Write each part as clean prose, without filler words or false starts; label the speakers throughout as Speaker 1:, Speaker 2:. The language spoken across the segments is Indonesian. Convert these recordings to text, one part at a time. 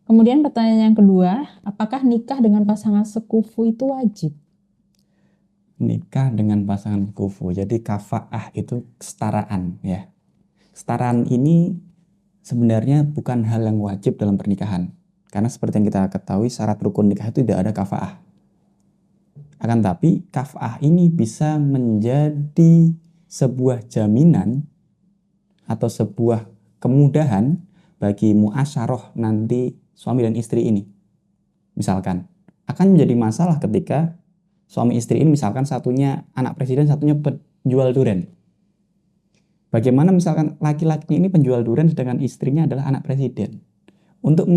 Speaker 1: Kemudian pertanyaan yang kedua, apakah nikah dengan pasangan sekufu itu wajib?
Speaker 2: Nikah dengan pasangan kufu. Jadi kafaah itu kesetaraan ya. Kesetaraan ini sebenarnya bukan hal yang wajib dalam pernikahan. Karena seperti yang kita ketahui syarat rukun nikah itu tidak ada kafaah. Akan tapi kafaah ini bisa menjadi sebuah jaminan atau sebuah kemudahan bagi muasyarah nanti suami dan istri ini. Misalkan akan menjadi masalah ketika suami istri ini misalkan satunya anak presiden, satunya penjual durian. Bagaimana misalkan laki-lakinya ini penjual durian sedangkan istrinya adalah anak presiden. Untuk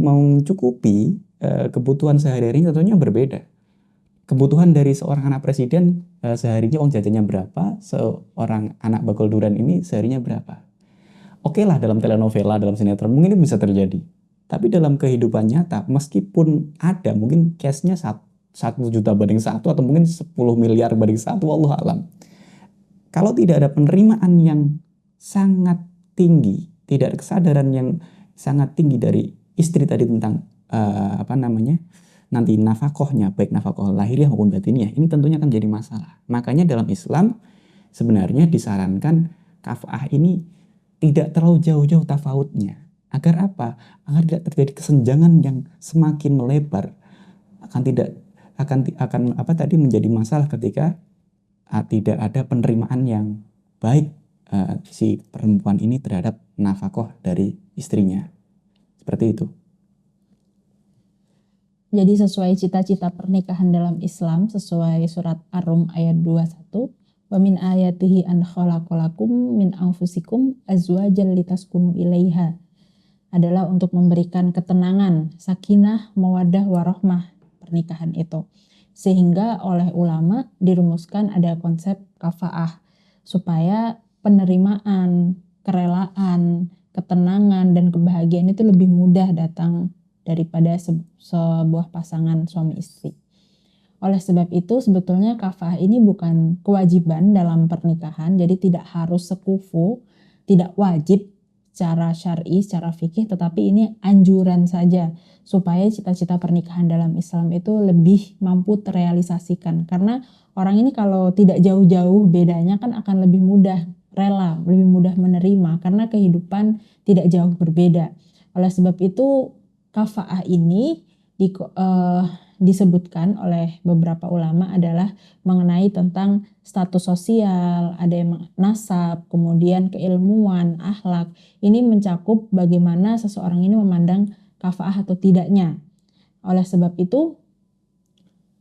Speaker 2: mencukupi kebutuhan sehari-hari tentunya berbeda. Kebutuhan dari seorang anak presiden seharinya uang jajannya berapa, seorang anak bakul durian ini seharinya berapa. Oke lah dalam telenovela, dalam sinetron mungkin itu bisa terjadi. Tapi dalam kehidupan nyata, meskipun ada mungkin case-nya 1 juta banding 1 atau mungkin 10 miliar banding 1, wallahu alam. Kalau tidak ada penerimaan yang sangat tinggi, tidak ada kesadaran yang sangat tinggi dari istri tadi tentang nanti nafkahnya, baik nafkah lahiriah maupun batiniah, ini tentunya akan jadi masalah. Makanya dalam Islam sebenarnya disarankan kafaah ini tidak terlalu jauh-jauh tafawutnya. Agar apa? Agar tidak terjadi kesenjangan yang semakin melebar. Akan menjadi masalah ketika tidak ada penerimaan yang baik si perempuan ini terhadap nafkah dari istrinya. Seperti itu.
Speaker 1: Jadi sesuai cita-cita pernikahan dalam Islam, sesuai surat Ar-Rum ayat 21, wa min ayatihi an khalaqalakum min anfusikum azwajan litaskunu ilaiha, adalah untuk memberikan ketenangan, sakinah, mawaddah, warahmah pernikahan itu. Sehingga oleh ulama dirumuskan ada konsep kafaah supaya penerimaan, kerelaan, ketenangan dan kebahagiaan itu lebih mudah datang daripada sebuah pasangan suami istri. Oleh sebab itu sebetulnya kafaah ini bukan kewajiban dalam pernikahan, jadi tidak harus sekufu, tidak wajib secara syar'i, secara fikih, tetapi ini anjuran saja supaya cita-cita pernikahan dalam Islam itu lebih mampu terrealisasikan. Karena orang ini kalau tidak jauh-jauh bedanya kan akan lebih mudah rela, lebih mudah menerima karena kehidupan tidak jauh berbeda. Oleh sebab itu kafaah ini disebutkan oleh beberapa ulama adalah mengenai tentang status sosial, ada yang nasab, kemudian keilmuan, akhlak. Ini mencakup bagaimana seseorang ini memandang kafaah atau tidaknya. Oleh sebab itu,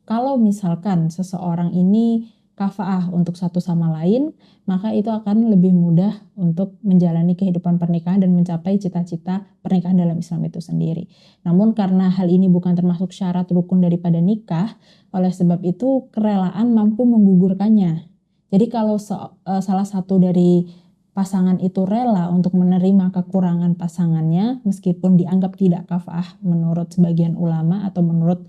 Speaker 1: kalau misalkan seseorang ini kafaah untuk satu sama lain, maka itu akan lebih mudah untuk menjalani kehidupan pernikahan dan mencapai cita-cita pernikahan dalam Islam itu sendiri. Namun karena hal ini bukan termasuk syarat rukun daripada nikah, oleh sebab itu kerelaan mampu menggugurkannya. Jadi kalau salah satu dari pasangan itu rela untuk menerima kekurangan pasangannya meskipun dianggap tidak kafaah menurut sebagian ulama atau menurut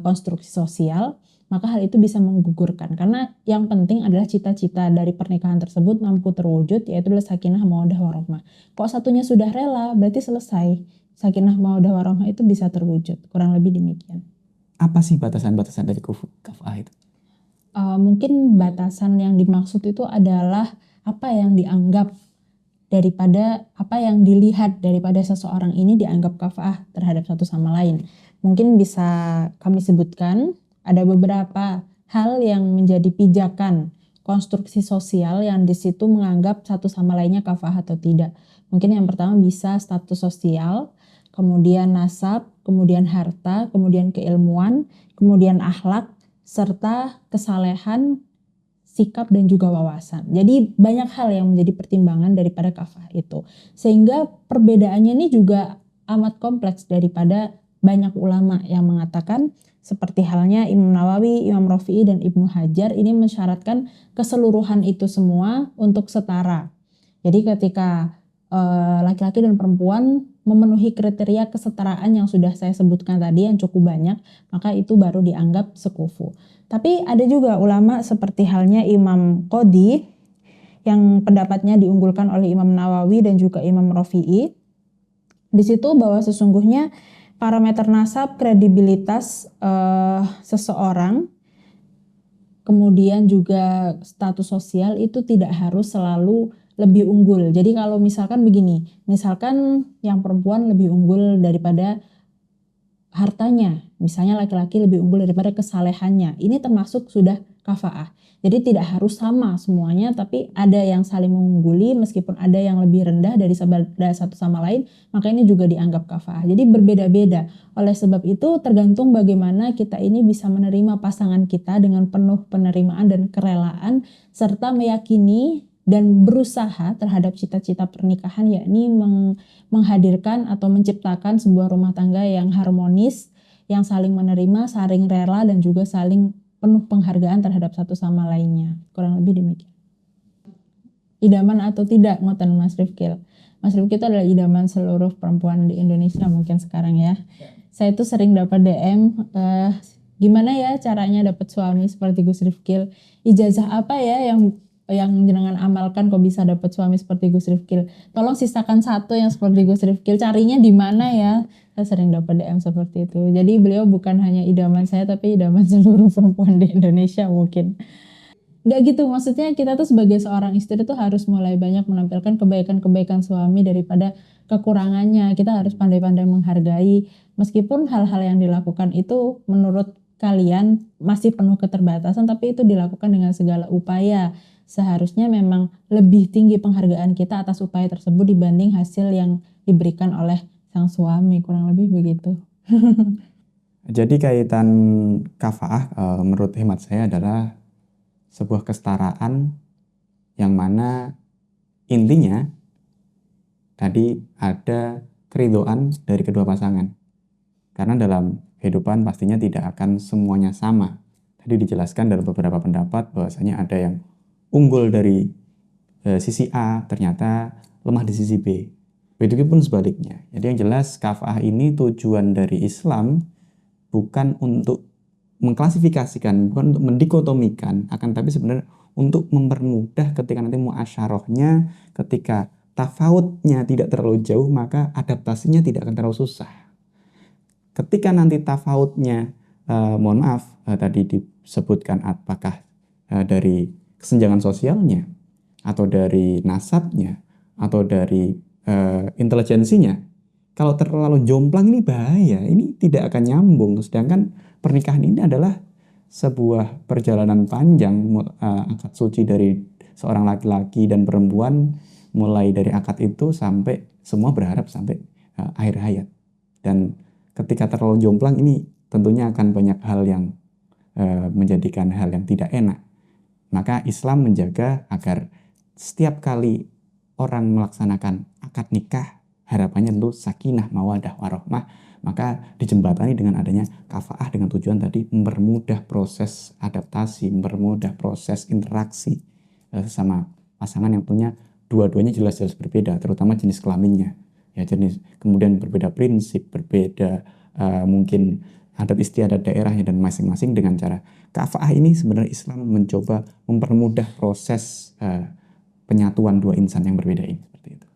Speaker 1: konstruksi sosial, maka hal itu bisa menggugurkan karena yang penting adalah cita-cita dari pernikahan tersebut mampu terwujud, yaitu adalah sakinah mawaddah warahmah. Kok satunya sudah rela berarti selesai, sakinah mawaddah warahmah itu bisa terwujud, kurang lebih demikian.
Speaker 2: Apa sih batasan-batasan dari kafaah itu?
Speaker 1: Mungkin batasan yang dimaksud itu adalah apa yang dianggap daripada apa yang dilihat daripada seseorang ini dianggap kafaah terhadap satu sama lain. Mungkin bisa kami sebutkan ada beberapa hal yang menjadi pijakan konstruksi sosial yang di situ menganggap satu sama lainnya kafaah atau tidak. Mungkin yang pertama bisa status sosial, kemudian nasab, kemudian harta, kemudian keilmuan, kemudian akhlak, serta kesalehan, sikap dan juga wawasan. Jadi banyak hal yang menjadi pertimbangan daripada kafaah itu. Sehingga perbedaannya ini juga amat kompleks daripada banyak ulama yang mengatakan seperti halnya Imam Nawawi, Imam Rafi'i dan Ibnu Hajar ini mensyaratkan keseluruhan itu semua untuk setara. Jadi ketika laki-laki dan perempuan memenuhi kriteria kesetaraan yang sudah saya sebutkan tadi yang cukup banyak, maka itu baru dianggap sekufu. Tapi ada juga ulama seperti halnya Imam Qodhi yang pendapatnya diunggulkan oleh Imam Nawawi dan juga Imam Rafi'i. Di situ bahwa sesungguhnya parameter nasab, kredibilitas seseorang, kemudian juga status sosial itu tidak harus selalu lebih unggul. Jadi kalau misalkan begini, misalkan yang perempuan lebih unggul daripada hartanya, misalnya laki-laki lebih unggul daripada kesalehannya, ini termasuk sudah kafaah. Jadi tidak harus sama semuanya, tapi ada yang saling mengungguli meskipun ada yang lebih rendah dari satu sama lain, maka ini juga dianggap kafaah. Jadi berbeda-beda. Oleh sebab itu tergantung bagaimana kita ini bisa menerima pasangan kita dengan penuh penerimaan dan kerelaan, serta meyakini dan berusaha terhadap cita-cita pernikahan, yakni menghadirkan atau menciptakan sebuah rumah tangga yang harmonis, yang saling menerima, saling rela, dan juga saling penuh penghargaan terhadap satu sama lainnya. Kurang lebih demikian. Idaman atau tidak, ngoten Mas Rifkil. Mas Rifkil itu adalah idaman seluruh perempuan di Indonesia mungkin sekarang ya. Saya tuh sering dapat DM, gimana ya caranya dapat suami seperti Gus Rifkil? Ijazah apa ya yang jenengan amalkan kok bisa dapat suami seperti Gus Rifkil? Tolong sisakan satu yang seperti Gus Rifkil, carinya di mana ya? Saya sering dapat DM seperti itu. Jadi beliau bukan hanya idaman saya, tapi idaman seluruh perempuan di Indonesia mungkin. Nggak gitu, maksudnya kita tuh sebagai seorang istri tuh harus mulai banyak menampilkan kebaikan-kebaikan suami daripada kekurangannya. Kita harus pandai-pandai menghargai, meskipun hal-hal yang dilakukan itu menurut kalian masih penuh keterbatasan, tapi itu dilakukan dengan segala upaya. Seharusnya memang lebih tinggi penghargaan kita atas upaya tersebut dibanding hasil yang diberikan oleh sang suami, kurang lebih begitu.
Speaker 2: Jadi kaitan kafaah menurut hemat saya adalah sebuah kesetaraan yang mana intinya tadi ada keridhaan dari kedua pasangan. Karena dalam kehidupan pastinya tidak akan semuanya sama. Tadi dijelaskan dalam beberapa pendapat bahwasanya ada yang unggul dari sisi A ternyata lemah di sisi B. Begitupun sebaliknya. Jadi yang jelas kafaah ini tujuan dari Islam bukan untuk mengklasifikasikan, bukan untuk mendikotomikan, akan tapi sebenarnya untuk mempermudah ketika nanti muasyarahnya, ketika tafawutnya tidak terlalu jauh, maka adaptasinya tidak akan terlalu susah. Ketika nanti tafawutnya, mohon maaf, tadi disebutkan apakah dari kesenjangan sosialnya, atau dari nasabnya, atau dari intelijensinya, kalau terlalu jomplang ini bahaya, ini tidak akan nyambung. Sedangkan pernikahan ini adalah sebuah perjalanan panjang, akad suci dari seorang laki-laki dan perempuan, mulai dari akad itu sampai semua berharap sampai akhir hayat. Dan ketika terlalu jomplang ini tentunya akan banyak hal yang menjadikan hal yang tidak enak. Maka Islam menjaga agar setiap kali orang melaksanakan akad nikah, harapannya tentu sakinah, mawadah, warahmah, maka dijembatani dengan adanya kafaah dengan tujuan tadi mempermudah proses adaptasi, mempermudah proses interaksi sama pasangan yang punya dua-duanya jelas-jelas berbeda, terutama jenis kelaminnya. Ya, jenis, kemudian berbeda prinsip, berbeda mungkin adat istiadat daerahnya dan masing-masing. Dengan cara kafaah ini sebenarnya Islam mencoba mempermudah proses penyatuan dua insan yang berbeda ini, seperti itu.